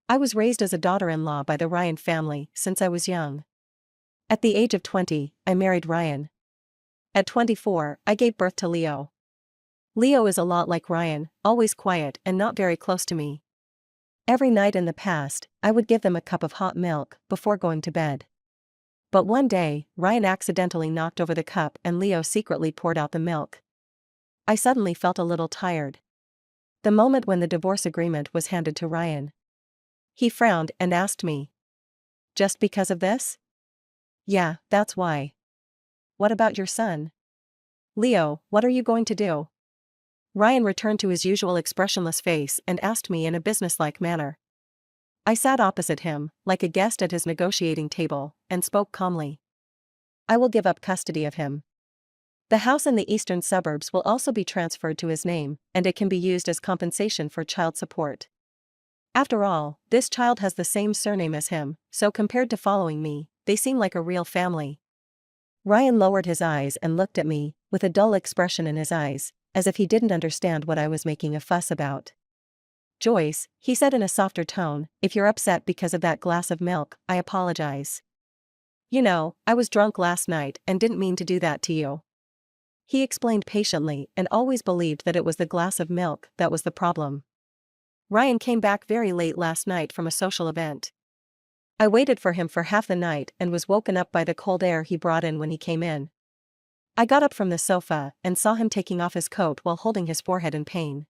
I was raised as a daughter-in-law by the Ryan family since I was young. At the age of 20, I married Ryan. At 24, I gave birth to Leo. Leo is a lot like Ryan, always quiet and not very close to me. Every night in the past, I would give them a cup of hot milk before going to bed. But one day, Ryan accidentally knocked over the cup and Leo secretly poured out the milk. I suddenly felt a little tired. The moment when the divorce agreement was handed to Ryan. He frowned and asked me. Just because of this? Yeah, that's why. What about your son? Leo, what are you going to do? Ryan returned to his usual expressionless face and asked me in a businesslike manner. I sat opposite him, like a guest at his negotiating table, and spoke calmly. I will give up custody of him. The house in the eastern suburbs will also be transferred to his name, and it can be used as compensation for child support. After all, this child has the same surname as him, so compared to following me, they seem like a real family. Ryan lowered his eyes and looked at me, with a dull expression in his eyes, as if he didn't understand what I was making a fuss about. Joyce, he said in a softer tone, if you're upset because of that glass of milk, I apologize. You know, I was drunk last night and didn't mean to do that to you. He explained patiently and always believed that it was the glass of milk that was the problem. Ryan came back very late last night from a social event. I waited for him for half the night and was woken up by the cold air he brought in when he came in. I got up from the sofa and saw him taking off his coat while holding his forehead in pain.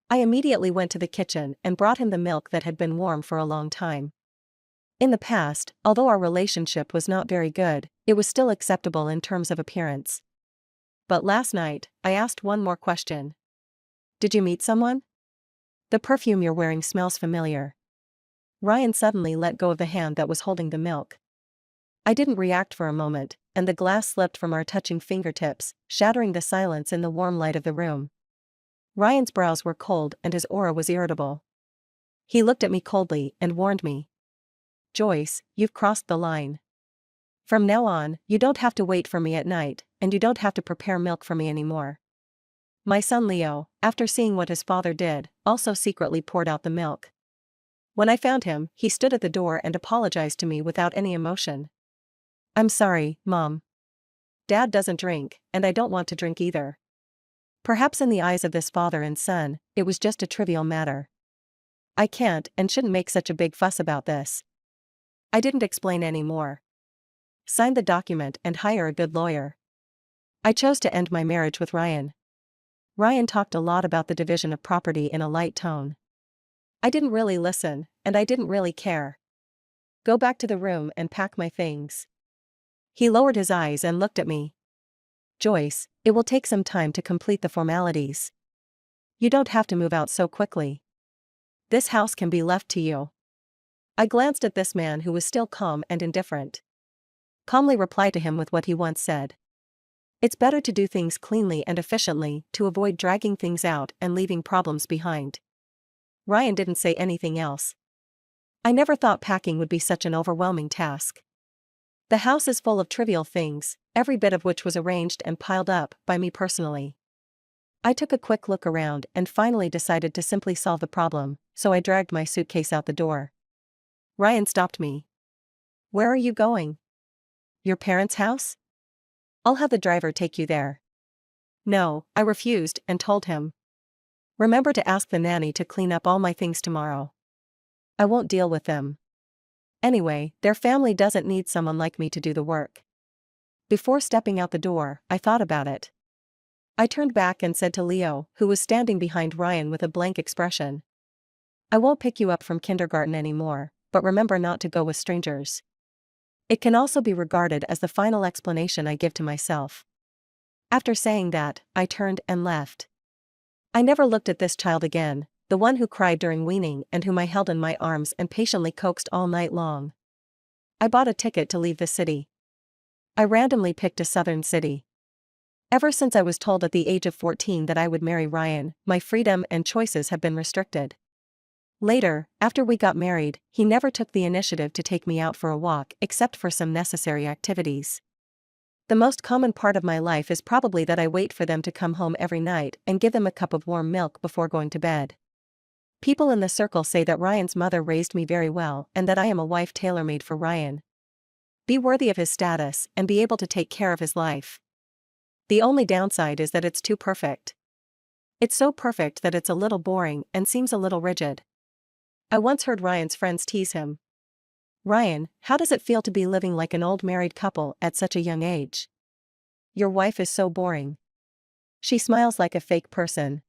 I immediately went to the kitchen and brought him the milk that had been warm for a long time. In the past, although our relationship was not very good, it was still acceptable in terms of appearance. But last night, I asked one more question. Did you meet someone? The perfume you're wearing smells familiar. Ryan suddenly let go of the hand that was holding the milk. I didn't react for a moment, and the glass slipped from our touching fingertips, shattering the silence in the warm light of the room. Ryan's brows were cold and his aura was irritable. He looked at me coldly and warned me. Joyce, you've crossed the line. From now on, you don't have to wait for me at night, and you don't have to prepare milk for me anymore. My son Leo, after seeing what his father did, also secretly poured out the milk. When I found him, he stood at the door and apologized to me without any emotion. I'm sorry, Mom. Dad doesn't drink, and I don't want to drink either. Perhaps in the eyes of this father and son, it was just a trivial matter. I can't and shouldn't make such a big fuss about this. I didn't explain any more. Sign the document and hire a good lawyer. I chose to end my marriage with Ryan. Ryan talked a lot about the division of property in a light tone. I didn't really listen, and I didn't really care. Go back to the room and pack my things. He lowered his eyes and looked at me. Joyce, it will take some time to complete the formalities. You don't have to move out so quickly. This house can be left to you. I glanced at this man who was still calm and indifferent. Calmly replied to him with what he once said. It's better to do things cleanly and efficiently to avoid dragging things out and leaving problems behind. Ryan didn't say anything else. I never thought packing would be such an overwhelming task. The house is full of trivial things, every bit of which was arranged and piled up by me personally. I took a quick look around and finally decided to simply solve the problem, so I dragged my suitcase out the door. Ryan stopped me. Where are you going? Your parents' house? I'll have the driver take you there. No, I refused and told him. Remember to ask the nanny to clean up all my things tomorrow. I won't deal with them. Anyway, their family doesn't need someone like me to do the work. Before stepping out the door, I thought about it. I turned back and said to Leo, who was standing behind Ryan with a blank expression. I won't pick you up from kindergarten anymore, but remember not to go with strangers. It can also be regarded as the final explanation I give to myself. After saying that, I turned and left. I never looked at this child again, the one who cried during weaning and whom I held in my arms and patiently coaxed all night long. I bought a ticket to leave the city. I randomly picked a southern city. Ever since I was told at the age of 14 that I would marry Ryan, my freedom and choices have been restricted. Later, after we got married, he never took the initiative to take me out for a walk except for some necessary activities. The most common part of my life is probably that I wait for them to come home every night and give them a cup of warm milk before going to bed. People in the circle say that Ryan's mother raised me very well and that I am a wife tailor-made for Ryan. Be worthy of his status and be able to take care of his life. The only downside is that it's too perfect. It's so perfect that it's a little boring and seems a little rigid. I once heard Ryan's friends tease him. Ryan, how does it feel to be living like an old married couple at such a young age? Your wife is so boring. She smiles like a fake person.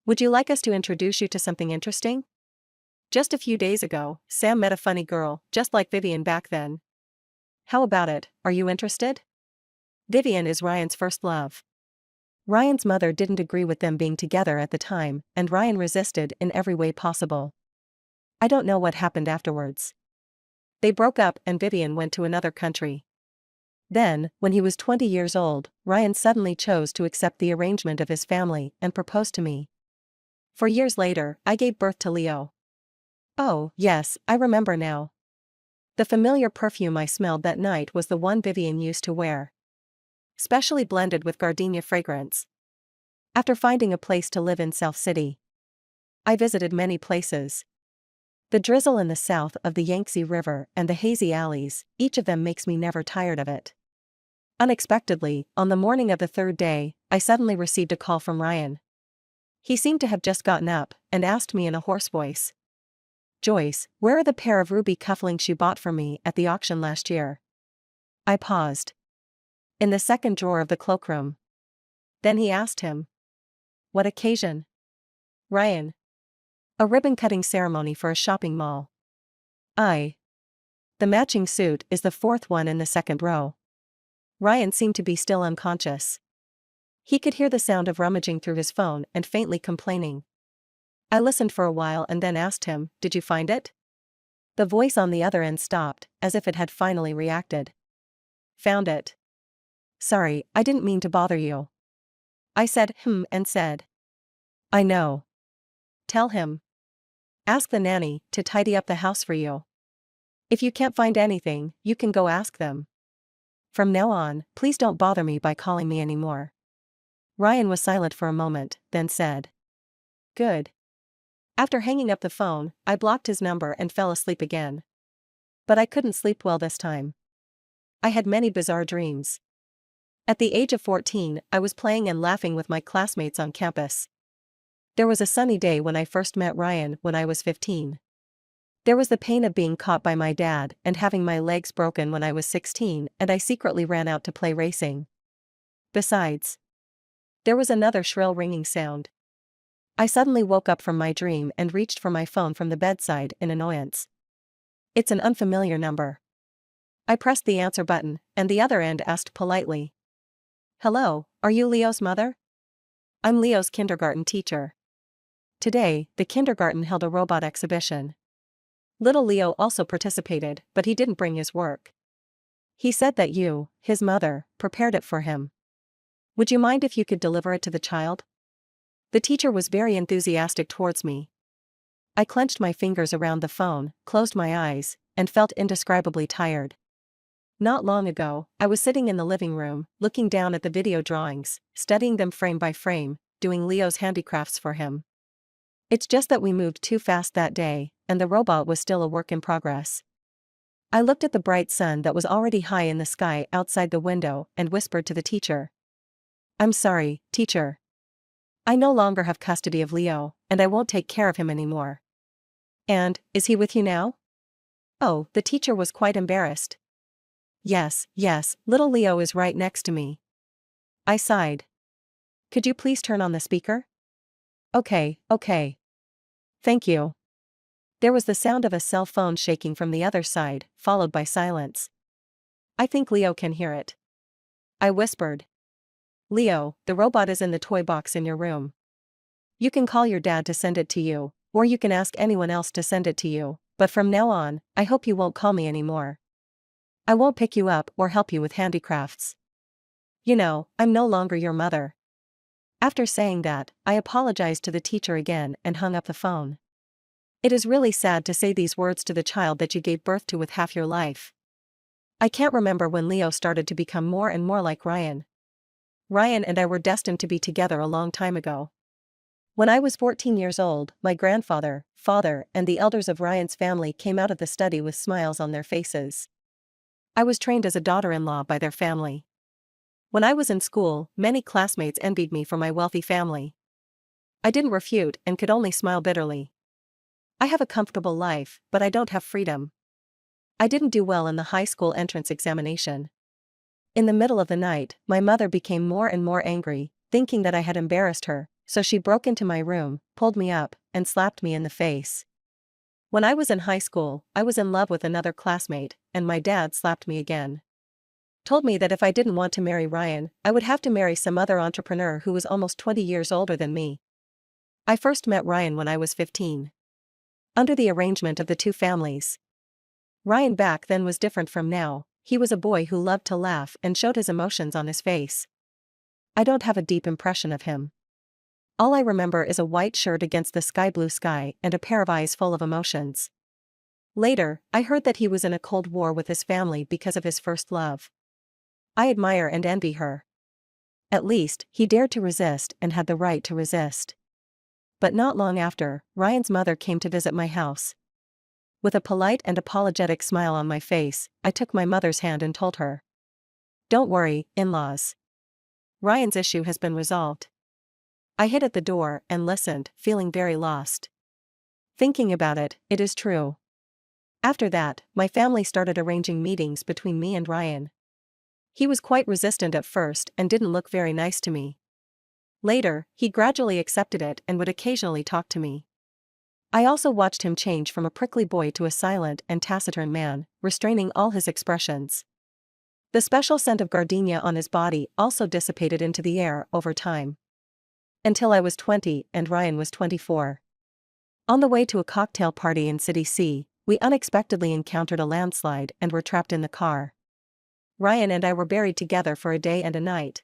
Would you like us to introduce you to something interesting? Just a few days ago, Sam met a funny girl, just like Vivian back then. How about it, are you interested? Vivian is Ryan's first love. Ryan's mother didn't agree with them being together at the time, and Ryan resisted in every way possible. I don't know what happened afterwards. They broke up and Vivian went to another country. Then, when he was 20 years old, Ryan suddenly chose to accept the arrangement of his family and proposed to me. 4 years later, I gave birth to Leo. Oh, yes, I remember now. The familiar perfume I smelled that night was the one Vivian used to wear. Specially blended with gardenia fragrance. After finding a place to live in South City, I visited many places. The drizzle in the south of the Yangtze River and the hazy alleys, each of them makes me never tired of it. Unexpectedly, on the morning of the third day, I suddenly received a call from Ryan. He seemed to have just gotten up and asked me in a hoarse voice. Joyce, where are the pair of ruby cufflinks you bought for me at the auction last year? I paused. In the second drawer of the cloakroom. Then he asked him. What occasion? Ryan. A ribbon-cutting ceremony for a shopping mall. The matching suit is the fourth one in the second row. Ryan seemed to be still unconscious. He could hear the sound of rummaging through his phone and faintly complaining. I listened for a while and then asked him, did you find it? The voice on the other end stopped, as if it had finally reacted. Found it. Sorry, I didn't mean to bother you. I said, and said. I know. Tell him. Ask the nanny to tidy up the house for you. If you can't find anything, you can go ask them. From now on, please don't bother me by calling me anymore. Ryan was silent for a moment, then said. Good. After hanging up the phone, I blocked his number and fell asleep again. But I couldn't sleep well this time. I had many bizarre dreams. At the age of 14, I was playing and laughing with my classmates on campus. There was a sunny day when I first met Ryan when I was 15. There was the pain of being caught by my dad and having my legs broken when I was 16, and I secretly ran out to play racing. Besides, there was another shrill ringing sound. I suddenly woke up from my dream and reached for my phone from the bedside in annoyance. It's an unfamiliar number. I pressed the answer button, and the other end asked politely. Hello, are you Leo's mother? I'm Leo's kindergarten teacher. Today, the kindergarten held a robot exhibition. Little Leo also participated, but he didn't bring his work. He said that you, his mother, prepared it for him. Would you mind if you could deliver it to the child? The teacher was very enthusiastic towards me. I clenched my fingers around the phone, closed my eyes, and felt indescribably tired. Not long ago, I was sitting in the living room, looking down at the video drawings, studying them frame by frame, doing Leo's handicrafts for him. It's just that we moved too fast that day, and the robot was still a work in progress. I looked at the bright sun that was already high in the sky outside the window and whispered to the teacher. I'm sorry, teacher. I no longer have custody of Leo, and I won't take care of him anymore. And, is he with you now? Oh, the teacher was quite embarrassed. Yes, little Leo is right next to me. I sighed. Could you please turn on the speaker? Okay. Thank you. There was the sound of a cell phone shaking from the other side, followed by silence. I think Leo can hear it. I whispered. Leo, the robot is in the toy box in your room. You can call your dad to send it to you, or you can ask anyone else to send it to you, but from now on, I hope you won't call me anymore. I won't pick you up or help you with handicrafts. You know, I'm no longer your mother. After saying that, I apologized to the teacher again and hung up the phone. It is really sad to say these words to the child that you gave birth to with half your life. I can't remember when Leo started to become more and more like Ryan. Ryan and I were destined to be together a long time ago. When I was 14 years old, my grandfather, father, and the elders of Ryan's family came out of the study with smiles on their faces. I was trained as a daughter-in-law by their family. When I was in school, many classmates envied me for my wealthy family. I didn't refute and could only smile bitterly. I have a comfortable life, but I don't have freedom. I didn't do well in the high school entrance examination. In the middle of the night, my mother became more and more angry, thinking that I had embarrassed her, so she broke into my room, pulled me up, and slapped me in the face. When I was in high school, I was in love with another classmate, and my dad slapped me again. Told me that if I didn't want to marry Ryan, I would have to marry some other entrepreneur who was almost 20 years older than me. I first met Ryan when I was 15. Under the arrangement of the two families. Ryan back then was different from now. He was a boy who loved to laugh and showed his emotions on his face. I don't have a deep impression of him. All I remember is a white shirt against the sky blue sky and a pair of eyes full of emotions. Later, I heard that he was in a cold war with his family because of his first love. I admire and envy her. At least, he dared to resist and had the right to resist. But not long after, Ryan's mother came to visit my house. With a polite and apologetic smile on my face, I took my mother's hand and told her, "Don't worry, in-laws. Ryan's issue has been resolved." I hid at the door and listened, feeling very lost. Thinking about it, it is true. After that, my family started arranging meetings between me and Ryan. He was quite resistant at first and didn't look very nice to me. Later, he gradually accepted it and would occasionally talk to me. I also watched him change from a prickly boy to a silent and taciturn man, restraining all his expressions. The special scent of gardenia on his body also dissipated into the air over time. Until I was 20 and Ryan was 24. On the way to a cocktail party in City C, we unexpectedly encountered a landslide and were trapped in the car. Ryan and I were buried together for a day and a night.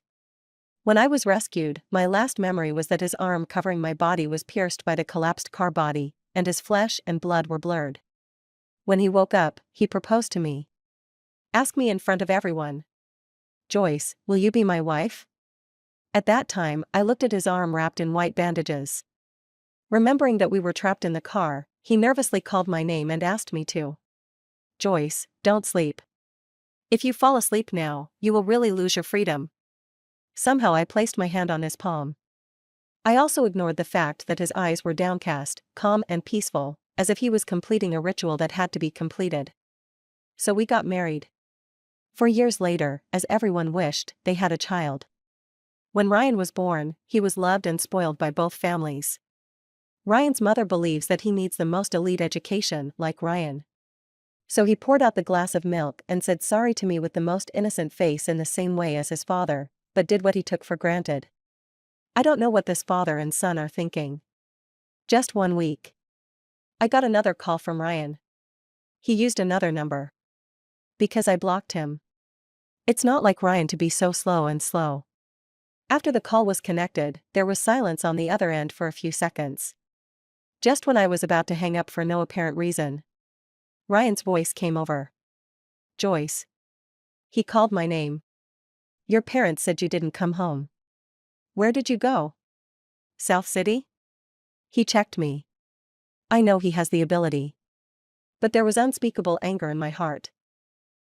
When I was rescued, my last memory was that his arm covering my body was pierced by the collapsed car body, and his flesh and blood were blurred. When he woke up, he proposed to me. Asked me in front of everyone, "Joyce, will you be my wife?" At that time, I looked at his arm wrapped in white bandages. Remembering that we were trapped in the car, he nervously called my name and asked me to. "Joyce, don't sleep. If you fall asleep now, you will really lose your freedom." Somehow I placed my hand on his palm. I also ignored the fact that his eyes were downcast, calm and peaceful, as if he was completing a ritual that had to be completed. So we got married. 4 years later, as everyone wished, they had a child. When Ryan was born, he was loved and spoiled by both families. Ryan's mother believes that he needs the most elite education, like Ryan. So he poured out the glass of milk and said sorry to me with the most innocent face in the same way as his father, but did what he took for granted. I don't know what this father and son are thinking. Just 1 week. I got another call from Ryan. He used another number. Because I blocked him. It's not like Ryan to be so slow. After the call was connected, there was silence on the other end for a few seconds. Just when I was about to hang up for no apparent reason, Ryan's voice came over. "Joyce." He called my name. "Your parents said you didn't come home. Where did you go? South City?" He checked me. I know he has the ability. But there was unspeakable anger in my heart.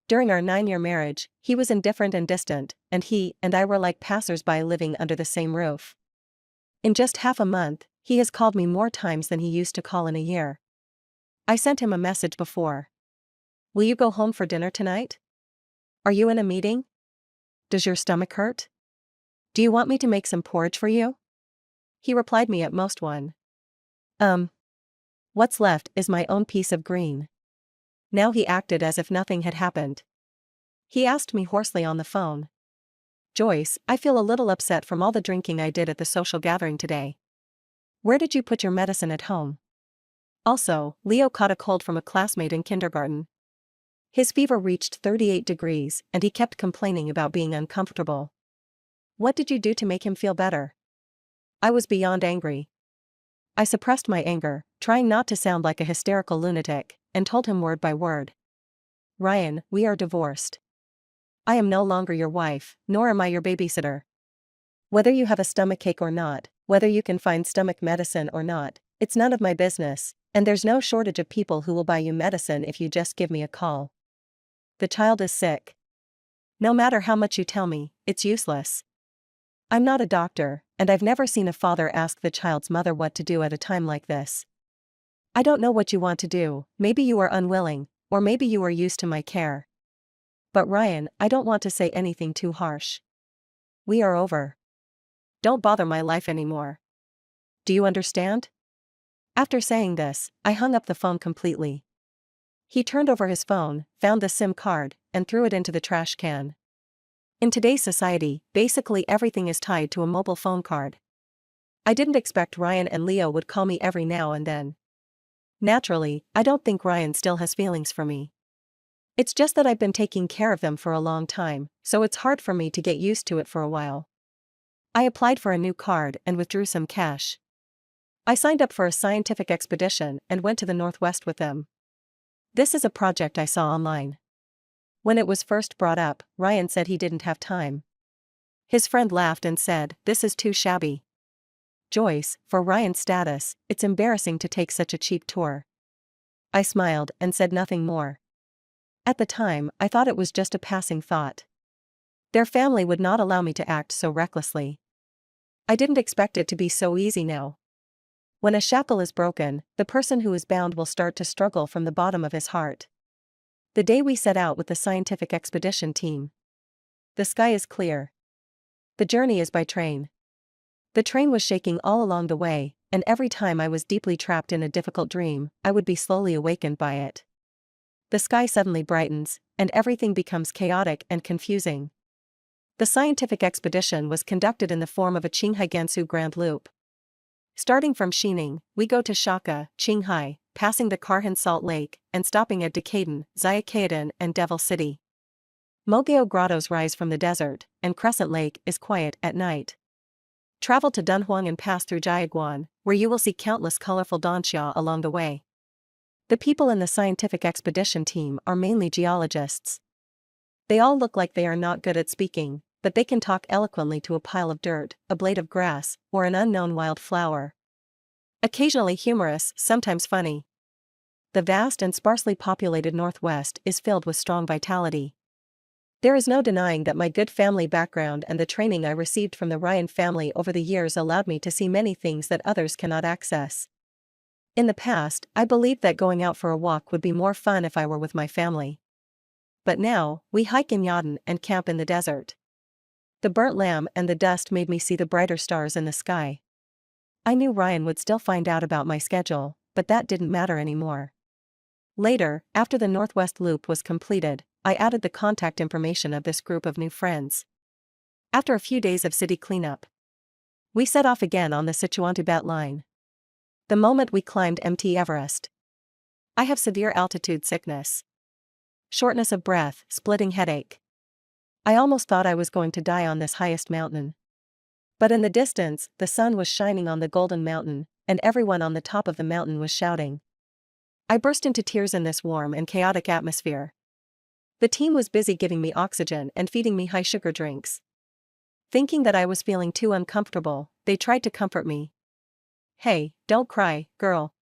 During our 9-year marriage, he was indifferent and distant, and he and I were like passers-by living under the same roof. In just half a month, he has called me more times than he used to call in a year. I sent him a message before. "Will you go home for dinner tonight? Are you in a meeting? Does your stomach hurt? Do you want me to make some porridge for you?" He replied me at most one. What's left is my own piece of green." Now he acted as if nothing had happened. He asked me hoarsely on the phone. "Joyce, I feel a little upset from all the drinking I did at the social gathering today. Where did you put your medicine at home? Also, Leo caught a cold from a classmate in kindergarten. His fever reached 38 degrees, and he kept complaining about being uncomfortable. What did you do to make him feel better?" I was beyond angry. I suppressed my anger, trying not to sound like a hysterical lunatic, and told him word by word. "Ryan, we are divorced. I am no longer your wife, nor am I your babysitter. Whether you have a stomachache or not, Whether you can find stomach medicine or not, it's none of my business, and there's no shortage of people who will buy you medicine if you just give me a call. The child is sick. No matter how much you tell me, it's useless. I'm not a doctor, and I've never seen a father ask the child's mother what to do at a time like this. I don't know what you want to do, maybe you are unwilling, or maybe you are used to my care. But Ryan, I don't want to say anything too harsh. We are over. Don't bother my life anymore. Do you understand? After saying this, I hung up the phone completely. He turned over his phone, found the SIM card, and threw it into the trash can. In today's society, basically everything is tied to a mobile phone card. I didn't expect Ryan and Leo would call me every now and then. Naturally, I don't think Ryan still has feelings for me. It's just that I've been taking care of them for a long time, so it's hard for me to get used to it for a while. I applied for a new card and withdrew some cash. I signed up for a scientific expedition and went to the Northwest with them. This is a project I saw online. When it was first brought up, Ryan said he didn't have time. His friend laughed and said, "This is too shabby. Joyce, for Ryan's status, it's embarrassing to take such a cheap tour." I smiled and said nothing more. At the time, I thought it was just a passing thought. Their family would not allow me to act so recklessly. I didn't expect it to be so easy now. When a shackle is broken, the person who is bound will start to struggle from the bottom of his heart. The day we set out with the scientific expedition team. The sky is clear. The journey is by train. The train was shaking all along the way, and every time I was deeply trapped in a difficult dream, I would be slowly awakened by it. The sky suddenly brightens, and everything becomes chaotic and confusing. The scientific expedition was conducted in the form of a Qinghai Gansu Grand Loop. Starting from Xining, we go to Shaka, Qinghai, passing the Karhan Salt Lake, and stopping at Decaden, Xiacadan, and Devil City. Mogao grottos rise from the desert, and Crescent Lake is quiet at night. Travel to Dunhuang and pass through Jiaguan, where you will see countless colorful donxia along the way. The people in the scientific expedition team are mainly geologists. They all look like they are not good at speaking, but they can talk eloquently to a pile of dirt, a blade of grass, or an unknown wild flower. Occasionally humorous, sometimes funny. The vast and sparsely populated Northwest is filled with strong vitality. There is no denying that my good family background and the training I received from the Ryan family over the years allowed me to see many things that others cannot access. In the past, I believed that going out for a walk would be more fun if I were with my family. But now, we hike in Yadin and camp in the desert. The burnt lamb and the dust made me see the brighter stars in the sky. I knew Ryan would still find out about my schedule, but that didn't matter anymore. Later, after the Northwest Loop was completed, I added the contact information of this group of new friends. After a few days of city cleanup, we set off again on the Sichuan-Tibet line. The moment we climbed MT Everest. I have severe altitude sickness. Shortness of breath, splitting headache. I almost thought I was going to die on this highest mountain. But in the distance, the sun was shining on the Golden Mountain, and everyone on the top of the mountain was shouting. I burst into tears in this warm and chaotic atmosphere. The team was busy giving me oxygen and feeding me high-sugar drinks. Thinking that I was feeling too uncomfortable, they tried to comfort me. "Hey, don't cry, girl.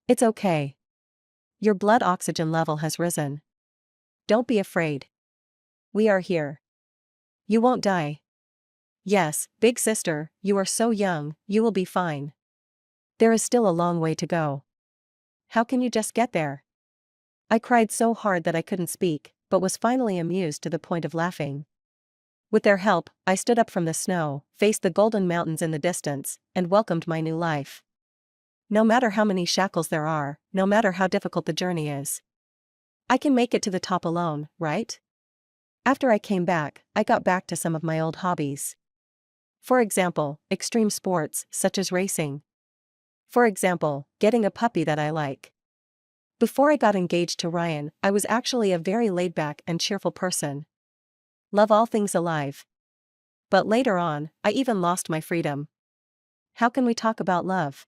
It's okay. Your blood oxygen level has risen. Don't be afraid. We are here. You won't die. Yes, big sister, you are so young, you will be fine. There is still a long way to go. How can you just get there?" I cried so hard that I couldn't speak, but was finally amused to the point of laughing. With their help, I stood up from the snow, faced the Golden Mountains in the distance, and welcomed my new life. No matter how many shackles there are, no matter how difficult the journey is, I can make it to the top alone, right? After I came back, I got back to some of my old hobbies. For example, extreme sports, such as racing. For example, getting a puppy that I like. Before I got engaged to Ryan, I was actually a very laid-back and cheerful person. Love all things alive. But later on, I even lost my freedom. How can we talk about love?